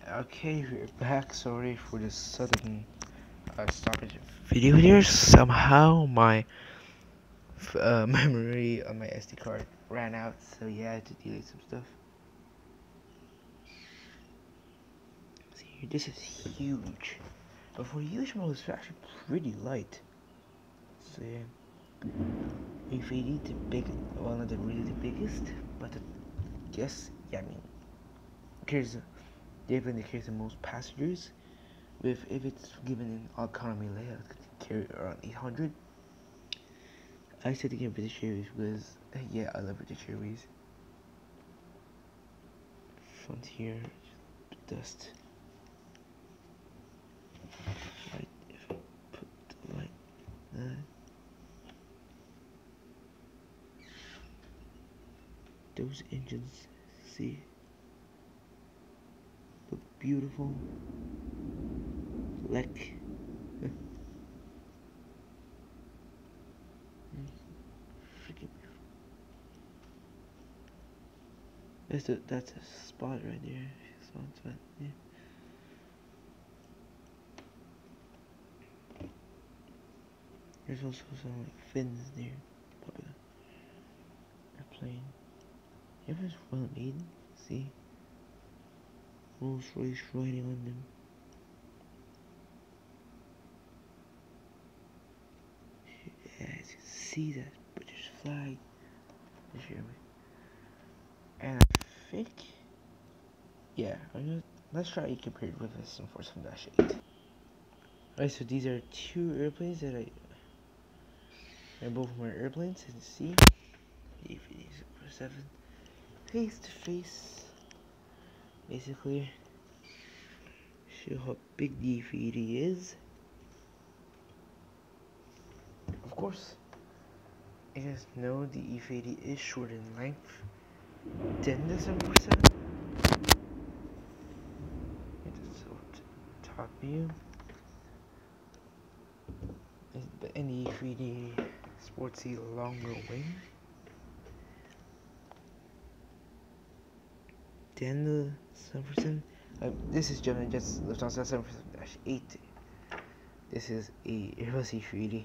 Okay, we're back. Sorry for the sudden stoppage of video here. Somehow my memory on my SD card ran out, so yeah, I had to delete some stuff. See here, this is huge. But for a huge model, it's actually pretty light. So yeah, A380, the big, well, not really the biggest, but yes, yeah, I mean, carries the airplane that carries the most passengers. If it's given an economy layout, it could carry around 800. I said to get British Airways because, yeah, I love British Airways. Front here, dust. Right, if I put the light that. Those engines, see, look beautiful. Like, freaking beautiful. That's a spot right there. Spot, yeah. There's also some like fins there. Popular airplane. Everyone's well made. See, Rolls Royce riding on them. Yeah, as you can see that British flag. And I think, yeah, let's try to compare it with this 747-8. Alright, so these are two airplanes that they're both my airplanes, as you see. The A380-7 face to face. Basically, show how big the A380 is. Of course, you guys know the A380 is short in length than the 747. Top view. But any A380 sports a longer wing than the 747. This is German Jets Lufthansa 747-8. This is a Airbus A380.